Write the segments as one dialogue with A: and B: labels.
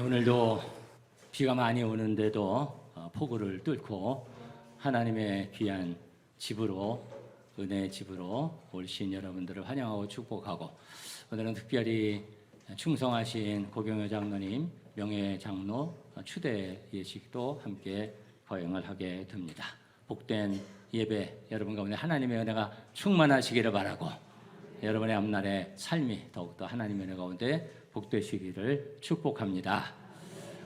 A: 오늘도 비가 많이 오는데도 폭우를 뚫고 하나님의 귀한 집으로, 은혜의 집으로 오신 여러분들을 환영하고 축복하고, 오늘은 특별히 충성하신 고경효 장로님 명예 장로 추대 예식도 함께 거행을 하게 됩니다. 복된 예배 여러분 가운데 하나님의 은혜가 충만하시기를 바라고, 여러분의 앞날의 삶이 더욱더 하나님의 은혜 가운데 복되시기를 축복합니다.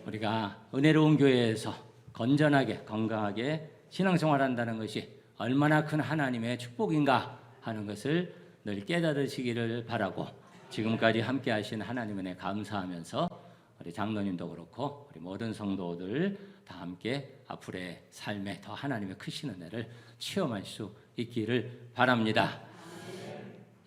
A: 우리가 은혜로운 교회에서 건전하게 건강하게 신앙생활한다는 것이 얼마나 큰 하나님의 축복인가 하는 것을 늘 깨달으시기를 바라고, 지금까지 함께 하신 하나님의 은혜 감사하면서 우리 장로님도 그렇고 우리 모든 성도들 다 함께 앞으로의 삶에 더 하나님의 크신 은혜를 체험할 수 있기를 바랍니다.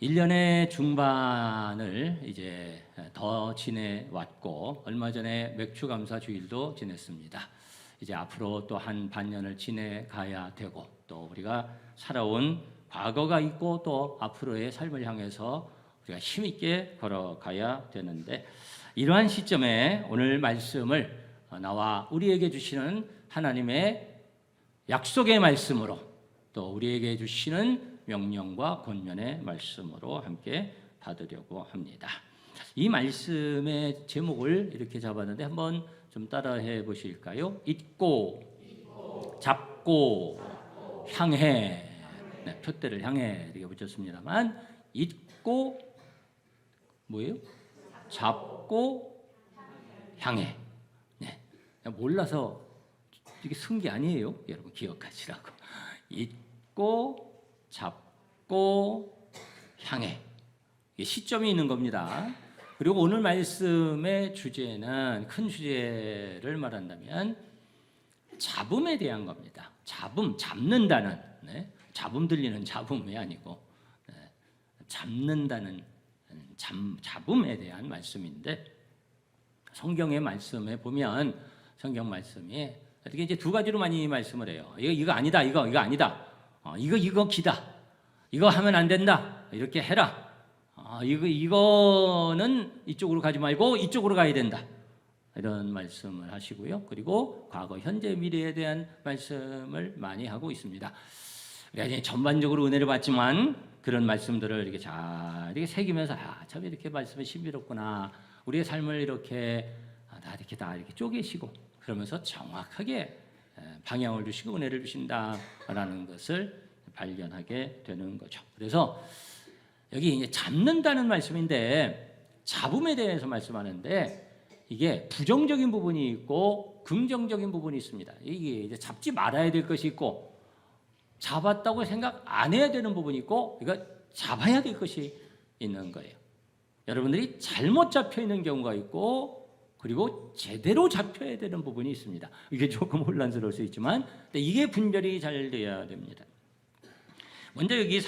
A: 1년의 중반을 이제 더 지내왔고, 얼마 전에 맥주감사 주일도 지냈습니다. 이제 앞으로 또 한 반년을 지내가야 되고, 또 우리가 살아온 과거가 있고 또 앞으로의 삶을 향해서 우리가 힘있게 걸어가야 되는데, 이러한 시점에 오늘 말씀을 나와 우리에게 주시는 하나님의 약속의 말씀으로, 또 우리에게 주시는 명령과 권면의 말씀으로 함께 받으려고 합니다. 이 말씀의 제목을 이렇게 잡았는데 한번 좀 따라해 보실까요? 잊고, 잡고, 향해. 네, 표대를 향해 이렇게 붙였습니다만, 잊고 뭐예요? 잡고, 향해. 네, 몰라서 이게 쓴 게 아니에요. 여러분 기억하시라고. 잊고, 잡고, 향해. 이게 시점이 있는 겁니다. 그리고 오늘 말씀의 주제는, 큰 주제를 말한다면 잡음에 대한 겁니다. 잡음, 잡는다는, 네? 잡음 들리는 잡음이 아니고, 네? 잡는다는 잡음에 대한 말씀인데, 성경의 말씀에 보면, 성경 말씀이 어떻게 이제 두 가지로 많이 말씀을 해요. 이거 아니다, 이거 아니다. 이거 기다. 이거 하면 안 된다. 이렇게 해라. 이거는 이쪽으로 가지 말고 이쪽으로 가야 된다. 이런 말씀을 하시고요. 그리고 과거, 현재, 미래에 대한 말씀을 많이 하고 있습니다. 우리가 전반적으로 은혜를 받지만 그런 말씀들을 이렇게 잘 이렇게 새기면서, 참 이렇게 말씀이 신비롭구나. 우리의 삶을 이렇게 다 이렇게 쪼개시고, 그러면서 정확하게 방향을 주시고 은혜를 주신다라는 것을 발견하게 되는 거죠. 그래서 여기 이제 잡는다는 말씀인데, 잡음에 대해서 말씀하는데, 이게 부정적인 부분이 있고 긍정적인 부분이 있습니다. 이게 이제 잡지 말아야 될 것이 있고, 잡았다고 생각 안 해야 되는 부분이 있고, 이거 잡아야 될 것이 있는 거예요. 여러분들이 잘못 잡혀 있는 경우가 있고, 그리고 제대로 잡혀야 되는 부분이 있습니다. 이게 조금 혼란스러울 수 있지만, 이게 분별이 잘 돼야 됩니다. 먼저 여기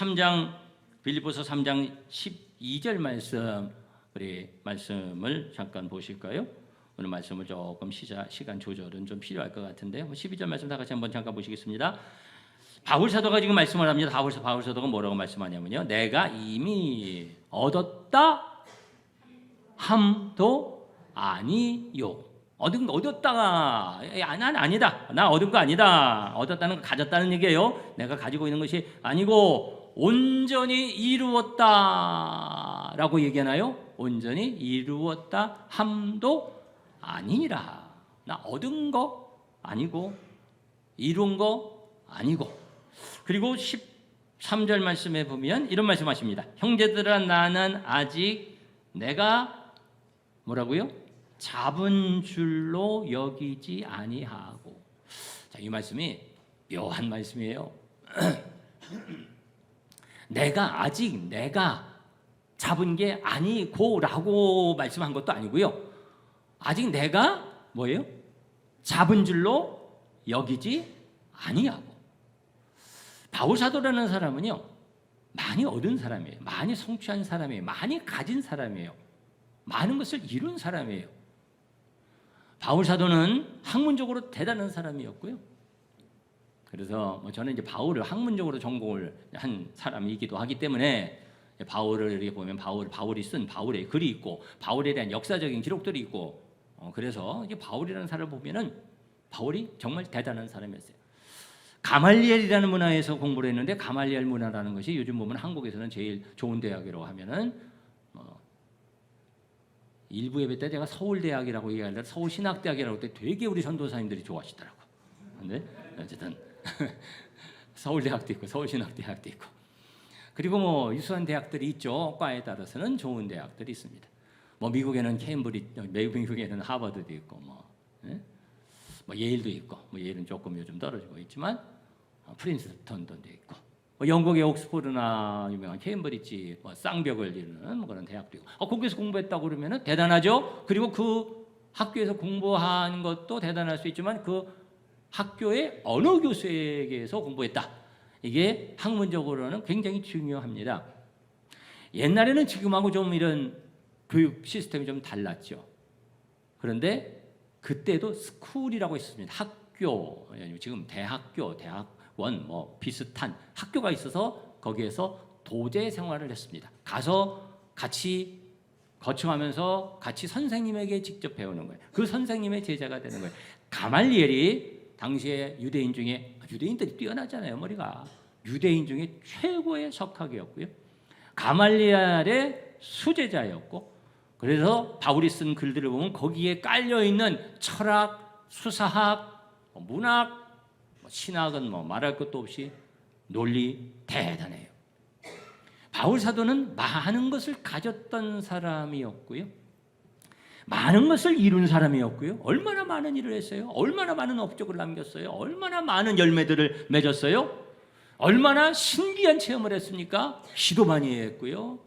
A: 빌립보서 3장 12절 말씀, 우리 말씀을 잠깐 보실까요? 오늘 말씀을 조금 시간 조절은 좀 필요할 것 같은데, 12절 말씀 다 같이 한번 잠깐 보시겠습니다. 바울 사도가 지금 말씀을 합니다. 바울 사도가 뭐라고 말씀하냐면요, 내가 이미 얻었다 함도 아니요. 얻었다가 난 아니다. 나 얻은 거 아니다. 얻었다는 거 가졌다는 얘기예요. 내가 가지고 있는 것이 아니고 온전히 이루었다라고 얘기하나요? 온전히 이루었다 함도 아니라. 나 얻은 거 아니고 이룬 거 아니고. 그리고 13절 말씀에 보면 이런 말씀하십니다. 형제들아, 나는 아직 내가 뭐라고요? 잡은 줄로 여기지 아니하고. 자, 이 말씀이 묘한 말씀이에요. 내가 잡은 게 아니고라고 말씀한 것도 아니고요. 아직 내가 뭐예요? 잡은 줄로 여기지 아니하고. 바울 사도라는 사람은요, 많이 얻은 사람이에요. 많이 성취한 사람이에요. 많이 가진 사람이에요. 많은 것을 이룬 사람이에요. 바울 사도는 학문적으로 대단한 사람이었고요. 그래서 저는 이제 바울을 학문적으로 전공을 한 사람이기도 하기 때문에, 바울을 이렇게 보면 바울이 쓴 바울의 글이 있고, 바울에 대한 역사적인 기록들이 있고, 그래서 이제 바울이라는 사람을 보면은 바울이 정말 대단한 사람이었어요. 가말리엘이라는 문화에서 공부를 했는데 가말리엘 문화라는 것이 요즘 보면 한국에서는 제일 좋은 대학이라고 하면은 일부 예배 때 제가 서울대학이라고 얘기하는데 서울신학대학이라고 할 때 되게 우리 전도사님들이 좋아하시더라고. 근데 어쨌든 서울대학도 있고 서울신학대학도 있고 그리고 뭐 유수한 대학들이 있죠. 과에 따라서는 좋은 대학들이 있습니다. 뭐 미국에는 미국에는 하버드도 있고 뭐 예일도 있고 뭐 예일은 조금 요즘 떨어지고 있지만 프린스턴도 있고 뭐 영국의 옥스퍼드나 유명한 케임브리지 뭐 쌍벽을 이루는 뭐 그런 대학도 있고 거기서 공부했다고 그러면은 대단하죠. 그리고 그 학교에서 공부한 것도 대단할 수 있지만 그 학교의 언어 교수에게서 공부했다. 이게 학문적으로는 굉장히 중요합니다. 옛날에는 지금하고 좀 이런 교육 시스템이 좀 달랐죠. 그런데 그때도 스쿨이라고 있었습니다. 학교, 지금 대학교, 대학원 뭐 비슷한 학교가 있어서 거기에서 도제 생활을 했습니다. 가서 같이 거쳐가면서 같이 선생님에게 직접 배우는 거예요. 그 선생님의 제자가 되는 거예요. 가말리엘이 당시에 유대인 중에 유대인들이 뛰어나잖아요. 머리가 유대인 중에 최고의 석학이었고요. 가말리엘의 수제자였고 그래서 바울이 쓴 글들을 보면 거기에 깔려있는 철학, 수사학, 문학, 신학은 뭐 말할 것도 없이 논리 대단해요. 바울 사도는 많은 것을 가졌던 사람이었고요. 많은 것을 이룬 사람이었고요. 얼마나 많은 일을 했어요? 얼마나 많은 업적을 남겼어요? 얼마나 많은 열매들을 맺었어요? 얼마나 신비한 체험을 했습니까? 기도 많이 했고요.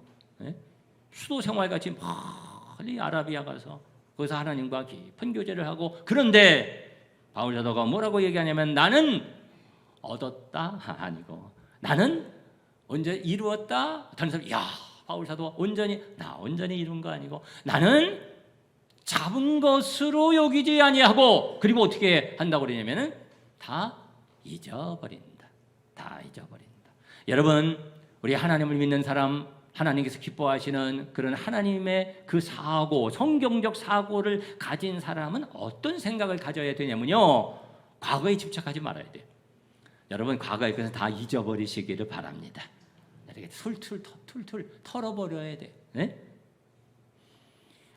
A: 수도 생활같이 멀리 아라비아 가서 거기서 하나님과 깊은 교제를 하고 그런데 바울 사도가 뭐라고 얘기하냐면 나는 얻었다 아니고 나는 언제 이루었다. 다른 사람이 야 바울 사도가 온전히 이룬 거 아니고 나는 잡은 것으로 여기지 아니하고 그리고 어떻게 한다고 그러냐면은 다 잊어버린다. 다 잊어버린다. 여러분 우리 하나님을 믿는 사람 하나님께서 기뻐하시는 그런 하나님의 그 사고, 성경적 사고를 가진 사람은 어떤 생각을 가져야 되냐면요. 과거에 집착하지 말아야 돼요. 여러분 과거의 것은 다 잊어버리시기를 바랍니다. 이렇게 툴툴 털어버려야 돼요. 네?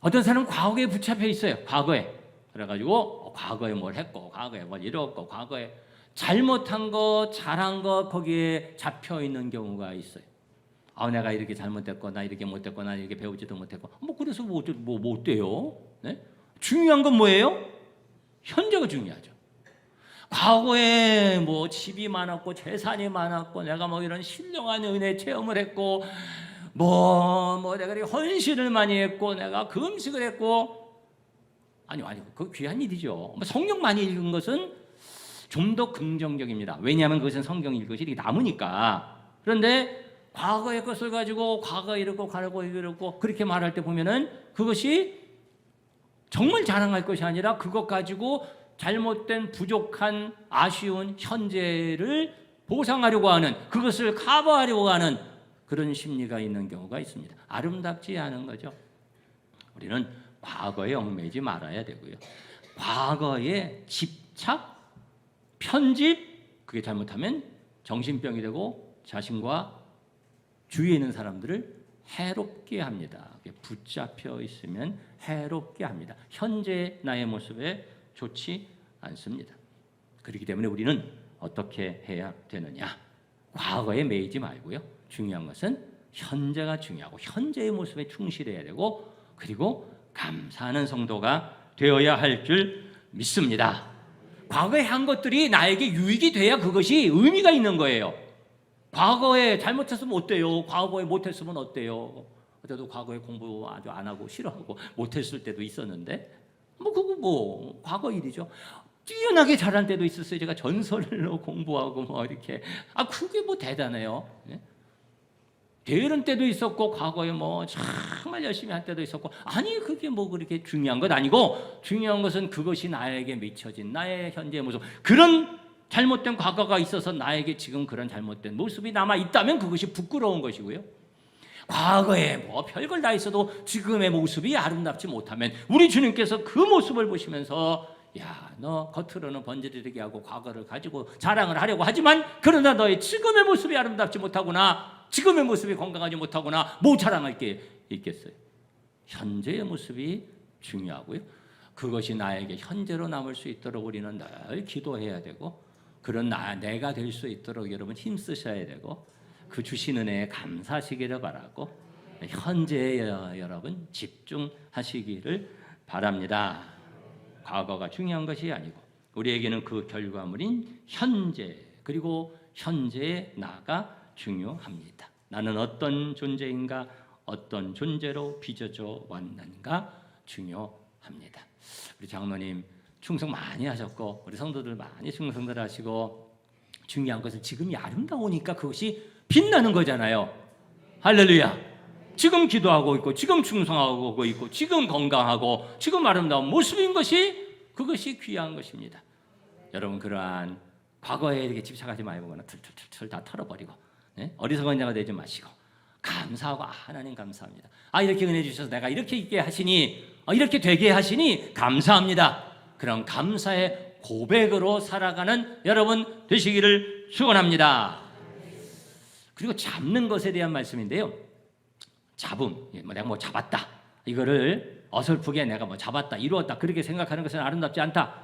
A: 어떤 사람은 과거에 붙잡혀 있어요. 과거에. 그래가지고 과거에 뭘 했고 과거에 뭘 이뤘고 과거에 잘못한 것, 잘한 것 거기에 잡혀 있는 경우가 있어요. 내가 이렇게 잘못했고 나 이렇게 못했고 나 이렇게 배우지도 못했고 그래서 뭐 어때요? 네? 중요한 건 뭐예요? 현재가 중요하죠. 과거에 뭐 집이 많았고 재산이 많았고 내가 뭐 이런 신령한 은혜 체험을 했고 내가 헌신을 많이 했고 내가 금식을 했고 아니 그 귀한 일이죠. 성경 많이 읽은 것은 좀 더 긍정적입니다. 왜냐하면 그것은 성경 읽은 것이 남으니까. 그런데 과거의 것을 가지고 과거 이렇고 과거 이렇고 그렇게 말할 때 보면은 그것이 정말 자랑할 것이 아니라 그것 가지고 잘못된 부족한 아쉬운 현재를 보상하려고 하는 그것을 커버하려고 하는 그런 심리가 있는 경우가 있습니다. 아름답지 않은 거죠. 우리는 과거에 얽매이지 말아야 되고요. 과거에 집착, 편집 그게 잘못하면 정신병이 되고 자신과 주위에 있는 사람들을 해롭게 합니다. 붙잡혀 있으면 해롭게 합니다. 현재 나의 모습에 좋지 않습니다. 그렇기 때문에 우리는 어떻게 해야 되느냐? 과거에 매이지 말고요. 중요한 것은 현재가 중요하고 현재의 모습에 충실해야 되고 그리고 감사하는 성도가 되어야 할 줄 믿습니다. 과거에 한 것들이 나에게 유익이 돼야 그것이 의미가 있는 거예요. 과거에 잘못했으면 어때요? 과거에 못했으면 어때요? 저도 과거에 공부 아주 안 하고 싫어하고 못했을 때도 있었는데 그거 과거 일이죠. 뛰어나게 잘할 때도 있었어요. 제가 전설로 공부하고 이렇게 그게 대단해요. 네? 게으른 때도 있었고 과거에 정말 열심히 할 때도 있었고 그게 그렇게 중요한 것 아니고 중요한 것은 그것이 나에게 미쳐진 나의 현재의 모습 그런 잘못된 과거가 있어서 나에게 지금 그런 잘못된 모습이 남아 있다면 그것이 부끄러운 것이고요. 과거에 뭐 별걸 다 있어도 지금의 모습이 아름답지 못하면 우리 주님께서 그 모습을 보시면서 야, 너 겉으로는 번지르르게 하고 과거를 가지고 자랑을 하려고 하지만 그러나 너의 지금의 모습이 아름답지 못하구나, 지금의 모습이 건강하지 못하구나, 뭐 자랑할 게 있겠어요? 현재의 모습이 중요하고요. 그것이 나에게 현재로 남을 수 있도록 우리는 늘 기도해야 되고, 그런 내가 될 수 있도록 여러분 힘쓰셔야 되고, 그 주신 은혜에 감사하시기를 바라고, 현재에 여러분 집중하시기를 바랍니다. 과거가 중요한 것이 아니고 우리에게는 그 결과물인 현재, 그리고 현재의 나가 중요합니다. 나는 어떤 존재인가, 어떤 존재로 빚어져 왔는가 중요합니다. 우리 장로님 충성 많이 하셨고 우리 성도들 많이 충성들 하시고, 중요한 것은 지금이 아름다우니까 그것이 빛나는 거잖아요. 할렐루야. 지금 기도하고 있고 지금 충성하고 있고 지금 건강하고 지금 아름다운 모습인 것이, 그것이 귀한 것입니다. 여러분, 그러한 과거에 이렇게 집착하지 말고 툴툴툴툴 다 털어버리고, 네? 어리석은 자가 되지 마시고 감사하고, 하나님 감사합니다. 이렇게 은혜 주셔서 내가 이렇게 있게 하시니, 이렇게 되게 하시니 감사합니다. 그런 감사의 고백으로 살아가는 여러분 되시기를 축원합니다. 그리고 잡는 것에 대한 말씀인데요. 잡음, 내가 뭐 잡았다, 이거를 어설프게 내가 뭐 잡았다, 이루었다, 그렇게 생각하는 것은 아름답지 않다,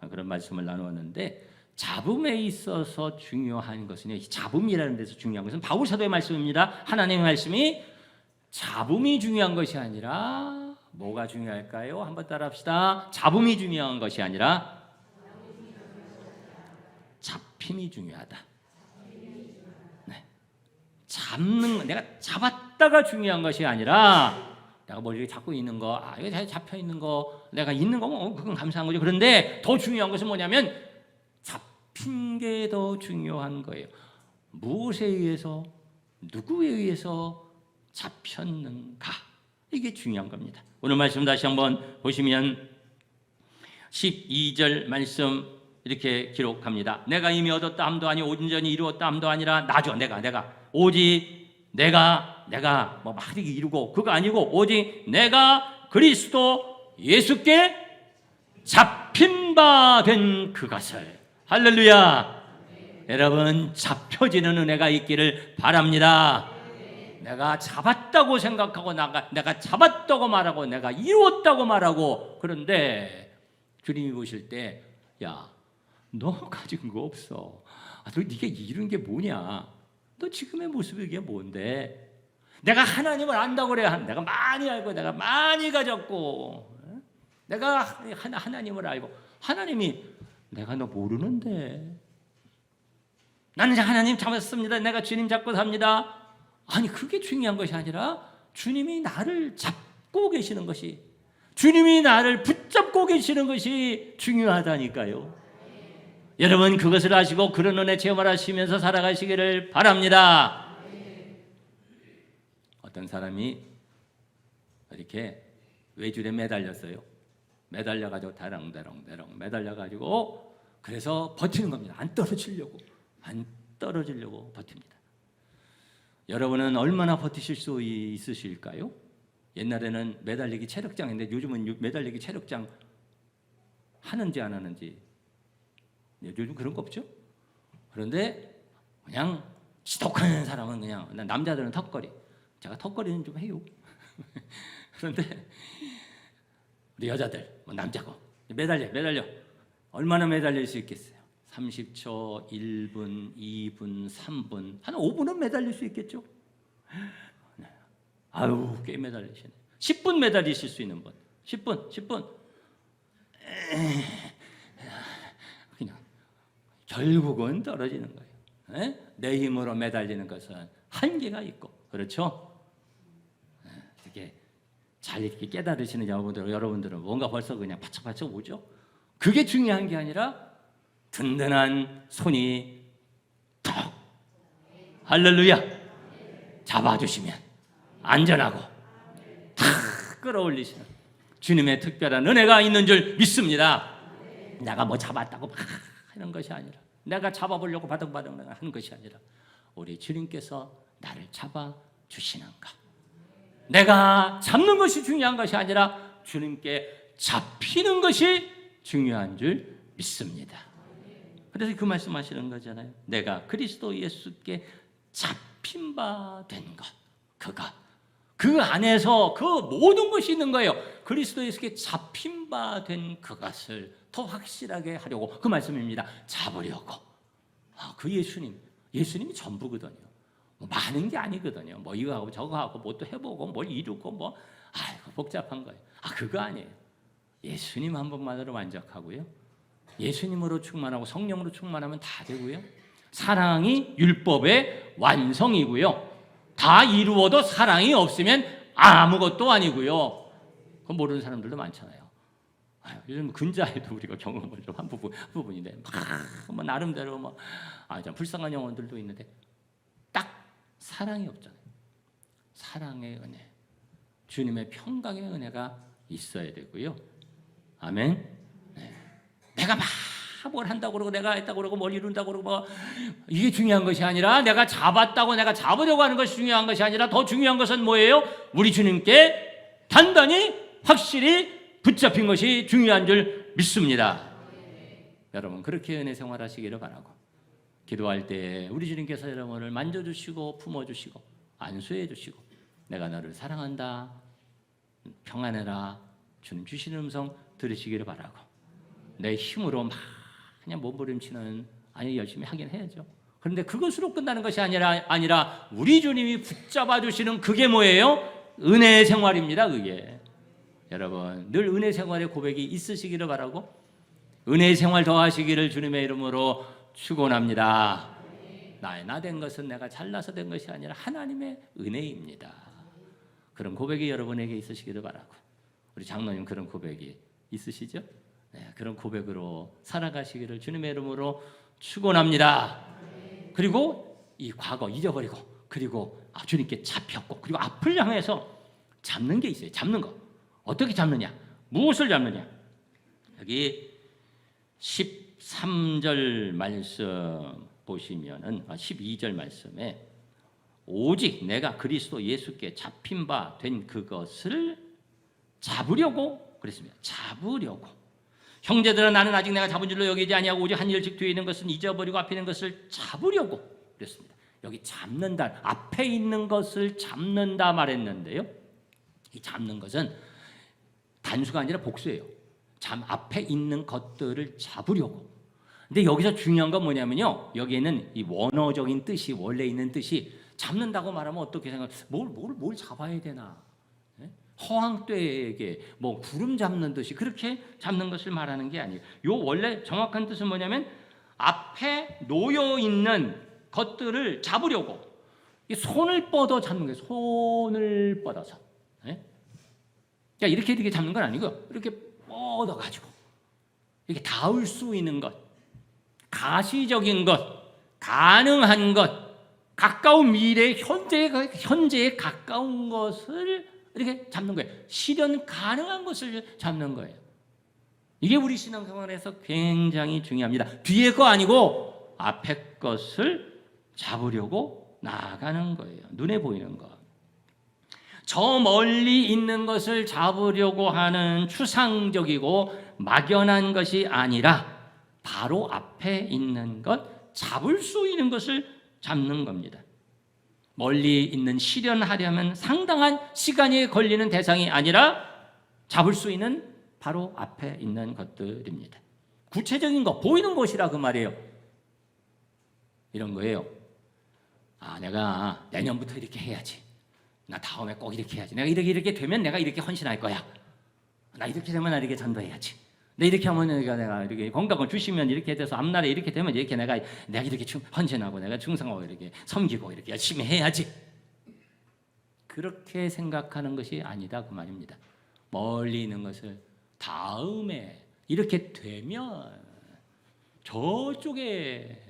A: 그런 말씀을 나누었는데, 잡음에 있어서 중요한 것은요, 이 잡음이라는 데서 중요한 것은 바울 사도의 말씀입니다. 하나님의 말씀이 잡음이 중요한 것이 아니라 뭐가 중요할까요? 한번 따라합시다. 잡음이 중요한 것이 아니라 잡힘이 중요하다. 네. 잡는 거, 내가 잡았다가 중요한 것이 아니라, 내가 뭐 이렇게 잡고 있는 거, 이거 잘 잡혀 있는 거, 내가 있는 거, 그건 감사한 거죠. 그런데 더 중요한 것은 뭐냐면 잡힌 게 더 중요한 거예요. 무엇에 의해서, 누구에 의해서 잡혔는가, 이게 중요한 겁니다. 오늘 말씀 다시 한번 보시면 12절 말씀 이렇게 기록합니다. 내가 이미 얻었다 함도 아니 온전히 이루었다 함도 아니라 나죠. 내가 오직 내가 뭐 막 이렇게 이루고 그거 아니고, 오직 내가 그리스도 예수께 잡힌 바 된 그것을. 할렐루야. 여러분, 잡혀지는 은혜가 있기를 바랍니다. 내가 잡았다고 생각하고 내가 잡았다고 말하고 내가 이루었다고 말하고, 그런데 주님이 보실 때, 야, 너 가진 거 없어. 너 네가 이룬 게 뭐냐? 너 지금의 모습이 이게 뭔데? 내가 하나님을 안다고 그래야, 내가 많이 알고 내가 많이 가졌고 내가 하나님을 알고, 하나님이 내가 너 모르는데, 나는 하나님 잡았습니다, 내가 주님 잡고 삽니다. 아니, 그게 중요한 것이 아니라 주님이 나를 잡고 계시는 것이, 주님이 나를 붙잡고 계시는 것이 중요하다니까요. 여러분, 그것을 아시고 그런 은혜 체험을 하시면서 살아가시기를 바랍니다. 어떤 사람이 이렇게 외줄에 매달렸어요. 매달려가지고 대롱대롱 매달려가지고, 그래서 버티는 겁니다. 안 떨어지려고 버팁니다. 여러분은 얼마나 버티실 수 있으실까요? 옛날에는 매달리기 체력장인데 요즘은 매달리기 체력장 하는지 안 하는지, 요즘 그런 거 없죠? 그런데 그냥 지독한 사람은 그냥, 남자들은 턱걸이, 제가 턱걸이는 좀 해요. 그런데 우리 여자들, 남자고 매달려 얼마나 매달릴 수 있겠어요? 30초, 1분, 2분, 3분, 한 5분은 매달릴 수 있겠죠? 아유, 꽤 매달리시네. 10분 매달리실 수 있는 분, 10분. 그냥 결국은 떨어지는 거예요. 내 힘으로 매달리는 것은 한계가 있고, 그렇죠? 이렇게 잘 이렇게 깨달으시는 여러분들은 뭔가 벌써 그냥 바짝바짝 오죠? 그게 중요한 게 아니라 든든한 손이 턱, 할렐루야, 잡아주시면 안전하고 탁 끌어올리시는 주님의 특별한 은혜가 있는 줄 믿습니다. 내가 뭐 잡았다고 막 하는 것이 아니라, 내가 잡아보려고 바득바득 하는 것이 아니라, 우리 주님께서 나를 잡아주시는가, 내가 잡는 것이 중요한 것이 아니라 주님께 잡히는 것이 중요한 줄 믿습니다. 그래서 그 말씀하시는 거잖아요. 내가 그리스도 예수께 잡힌 바 된 것, 그가 그 안에서 그 모든 것이 있는 거예요. 그리스도 예수께 잡힌 바 된 그것을 더 확실하게 하려고 그 말씀입니다. 잡으려고. 그 예수님이 전부거든요. 뭐 많은 게 아니거든요. 뭐 이거 하고 저거 하고 뭐 또 해보고 뭘 이루고 뭐 복잡한 거예요. 그거 아니에요. 예수님 한 분만으로 만족하고요. 예수님으로 충만하고 성령으로 충만하면 다 되고요. 사랑이 율법의 완성이고요. 다 이루어도 사랑이 없으면 아무것도 아니고요. 그거 모르는 사람들도 많잖아요. 요즘 근자에도 우리가 경험을 좀 한 부분인데 뭐 나름대로 좀 불쌍한 영혼들도 있는데 딱 사랑이 없잖아요. 사랑의 은혜, 주님의 평강의 은혜가 있어야 되고요. 아멘. 네. 내가 뭘 한다고 그러고 내가 했다고 그러고 뭘 이룬다고 그러고 이게 중요한 것이 아니라 내가 잡았다고 내가 잡으려고 하는 것이 중요한 것이 아니라 더 중요한 것은 뭐예요? 우리 주님께 단단히 확실히 붙잡힌 것이 중요한 줄 믿습니다. 여러분 그렇게 은혜 생활하시기를 바라고 기도할 때 우리 주님께서 여러분을 만져주시고 품어주시고 안수해 주시고 내가 너를 사랑한다 평안해라 주님 주시는 음성 들으시기를 바라고 내 힘으로 그냥 몸부림치는 열심히 하긴 해야죠. 그런데 그것으로 끝나는 것이 아니라 우리 주님이 붙잡아 주시는 그게 뭐예요? 은혜의 생활입니다. 그게 여러분 늘 은혜 생활의 고백이 있으시기를 바라고 은혜의 생활 더하시기를 주님의 이름으로 축원합니다. 나 된 것은 내가 잘나서 된 것이 아니라 하나님의 은혜입니다. 그런 고백이 여러분에게 있으시기를 바라고 우리 장로님 그런 고백이 있으시죠? 네, 그런 고백으로 살아가시기를 주님의 이름으로 축원합니다. 그리고 이 과거 잊어버리고 그리고 주님께 잡혔고 그리고 앞을 향해서 잡는 게 있어요. 잡는 거 어떻게 잡느냐? 무엇을 잡느냐? 여기 13절 말씀 보시면은 12절 말씀에 오직 내가 그리스도 예수께 잡힌 바 된 그것을 잡으려고 그랬습니다. 잡으려고. 형제들아 나는 아직 내가 잡은 줄로 여기지 아니하고 오직 한 일씩 뒤에 있는 것은 잊어버리고 앞에 있는 것을 잡으려고 그랬습니다. 여기 잡는다. 앞에 있는 것을 잡는다 말했는데요. 이 잡는 것은 단수가 아니라 복수예요. 앞에 있는 것들을 잡으려고. 근데 여기서 중요한 건 뭐냐면요. 여기에는 이 원어적인 뜻이 원래 있는 뜻이 잡는다고 말하면 어떻게 생각해요? 뭘 잡아야 되나? 허황되게 구름 잡는 듯이 그렇게 잡는 것을 말하는 게 아니에요. 요 원래 정확한 뜻은 뭐냐면 앞에 놓여 있는 것들을 잡으려고 손을 뻗어 잡는 거예요. 손을 뻗어서. 이렇게 잡는 건 아니고요. 이렇게 뻗어 가지고 이렇게 닿을 수 있는 것, 가시적인 것, 가능한 것, 가까운 미래, 현재에 가까운 것을 이렇게 잡는 거예요. 실현 가능한 것을 잡는 거예요. 이게 우리 신앙생활에서 굉장히 중요합니다. 뒤에 거 아니고 앞에 것을 잡으려고 나아가는 거예요. 눈에 보이는 것. 저 멀리 있는 것을 잡으려고 하는 추상적이고 막연한 것이 아니라 바로 앞에 있는 것, 잡을 수 있는 것을 잡는 겁니다. 멀리 있는 실현하려면 상당한 시간이 걸리는 대상이 아니라 잡을 수 있는 바로 앞에 있는 것들입니다. 구체적인 거, 보이는 것이라 그 말이에요. 이런 거예요. 내가 내년부터 이렇게 해야지. 나 다음에 꼭 이렇게 해야지. 내가 이렇게 되면 내가 이렇게 헌신할 거야. 나 이렇게 되면 나 이렇게 전도해야지. 내 이렇게 하면 내가 이렇게 건강을 주시면 이렇게 돼서 앞날에 이렇게 되면 이렇게 내가 이렇게 헌신하고 내가 충성하고 이렇게 섬기고 이렇게 열심히 해야지. 그렇게 생각하는 것이 아니다 그 말입니다. 멀리 있는 것을 다음에 이렇게 되면 저쪽에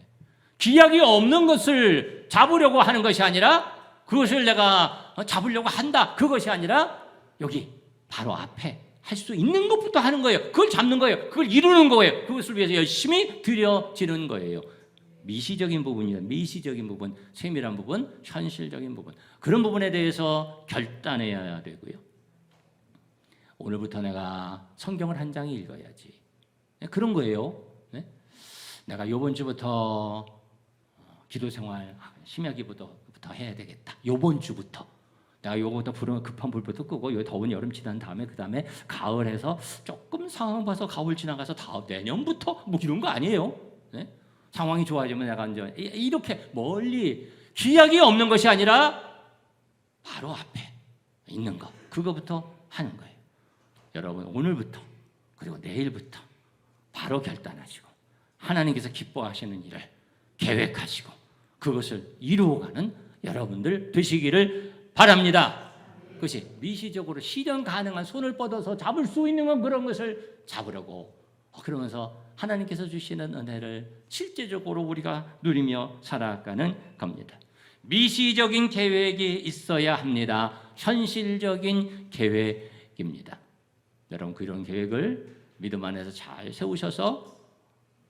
A: 기약이 없는 것을 잡으려고 하는 것이 아니라 그것을 내가 잡으려고 한다. 그것이 아니라 여기 바로 앞에 할 수 있는 것부터 하는 거예요. 그걸 잡는 거예요. 그걸 이루는 거예요. 그것을 위해서 열심히 들여지는 거예요. 미시적인 부분이다. 미시적인 부분, 세밀한 부분, 현실적인 부분. 그런 부분에 대해서 결단해야 되고요. 오늘부터 내가 성경을 한 장 읽어야지. 그런 거예요. 네? 내가 이번 주부터 기도 생활 심야 기도부터 해야 되겠다. 이번 주부터. 내가 요거부터 급한 불부터 끄고 요 더운 여름 지난 다음에 그 다음에 가을에서 조금 상황 봐서 가을 지나가서 다음 내년부터 뭐 이런 거 아니에요. 네? 상황이 좋아지면 내가 이제 이렇게 멀리 기약이 없는 것이 아니라 바로 앞에 있는 것 그거부터 하는 거예요. 여러분 오늘부터 그리고 내일부터 바로 결단하시고 하나님께서 기뻐하시는 일을 계획하시고 그것을 이루어가는 여러분들 되시기를 바랍니다. 그것이 미시적으로 실현 가능한 손을 뻗어서 잡을 수 있는 건 그런 것을 잡으려고 그러면서 하나님께서 주시는 은혜를 실제적으로 우리가 누리며 살아가는 겁니다. 미시적인 계획이 있어야 합니다. 현실적인 계획입니다. 여러분 그런 계획을 믿음 안에서 잘 세우셔서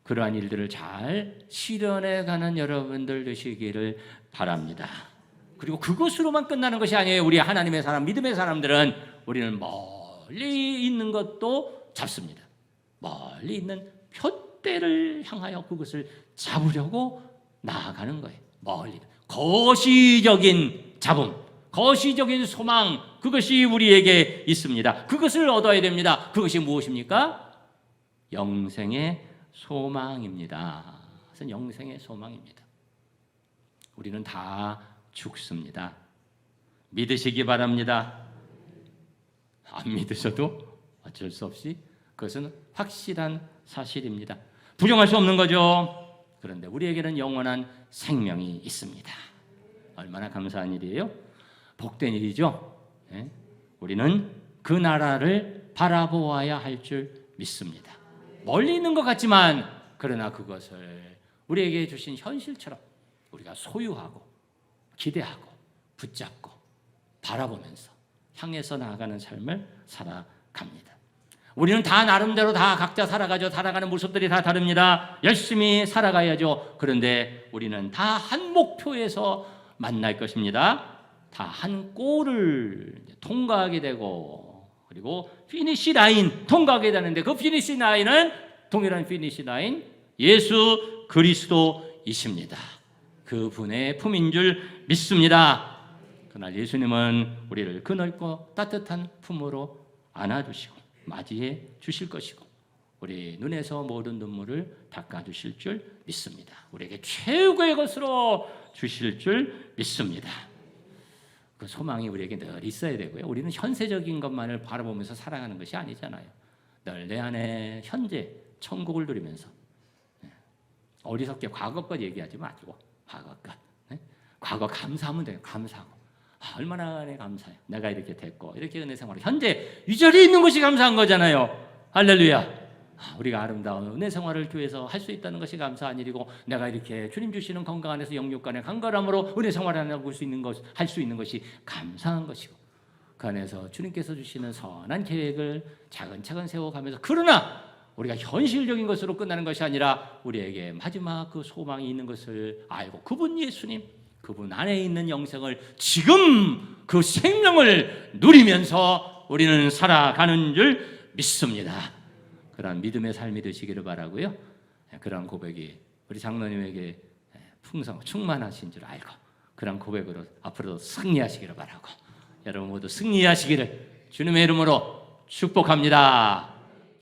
A: 그러한 일들을 잘 실현해가는 여러분들 되시기를 바랍니다. 그리고 그것으로만 끝나는 것이 아니에요. 우리 하나님의 사람, 믿음의 사람들은 우리는 멀리 있는 것도 잡습니다. 멀리 있는 표대를 향하여 그것을 잡으려고 나아가는 거예요. 멀리 거시적인 잡음, 거시적인 소망 그것이 우리에게 있습니다. 그것을 얻어야 됩니다. 그것이 무엇입니까? 영생의 소망입니다. 그것은 영생의 소망입니다. 우리는 다 죽습니다. 믿으시기 바랍니다. 안 믿으셔도 어쩔 수 없이 그것은 확실한 사실입니다. 부정할 수 없는 거죠. 그런데 우리에게는 영원한 생명이 있습니다. 얼마나 감사한 일이에요. 복된 일이죠. 네? 우리는 그 나라를 바라보아야 할 줄 믿습니다. 멀리 있는 것 같지만 그러나 그것을 우리에게 주신 현실처럼 우리가 소유하고 기대하고 붙잡고 바라보면서 향해서 나아가는 삶을 살아갑니다. 우리는 다 나름대로 다 각자 살아가죠. 살아가는 모습들이 다 다릅니다. 열심히 살아가야죠. 그런데 우리는 다 한 목표에서 만날 것입니다. 다 한 골을 통과하게 되고 그리고 피니시 라인 통과하게 되는데 그 피니시 라인은 동일한 피니시 라인 예수 그리스도이십니다. 그분의 품인 줄 믿습니다. 그날 예수님은 우리를 그 넓고 따뜻한 품으로 안아주시고 맞이해 주실 것이고 우리 눈에서 모든 눈물을 닦아주실 줄 믿습니다. 우리에게 최고의 것으로 주실 줄 믿습니다. 그 소망이 우리에게 늘 있어야 되고요. 우리는 현세적인 것만을 바라보면서 살아가는 것이 아니잖아요. 늘 내 안에 현재 천국을 누리면서 어리석게 과거 것 얘기하지 마시고 과거 것. 과거 감사하면 돼요. 감사하고 얼마나 감사해요. 내가 이렇게 됐고 이렇게 은혜 생활을 현재 이 자리에 있는 것이 감사한 거잖아요. 할렐루야. 우리가 아름다운 은혜 생활을 교회에서 할 수 있다는 것이 감사한 일이고 내가 이렇게 주님 주시는 건강 안에서 영육 간의 강건함으로 은혜 생활을 할 수 있는 것이 감사한 것이고 그 안에서 주님께서 주시는 선한 계획을 차근차근 세워가면서 그러나 우리가 현실적인 것으로 끝나는 것이 아니라 우리에게 마지막 그 소망이 있는 것을 알고 그분 예수님 그분 안에 있는 영생을 지금 그 생명을 누리면서 우리는 살아가는 줄 믿습니다. 그런 믿음의 삶이 되시기를 바라고요. 그런 고백이 우리 장로님에게 충만하신 줄 알고 그런 고백으로 앞으로도 승리하시기를 바라고 여러분 모두 승리하시기를 주님의 이름으로 축복합니다.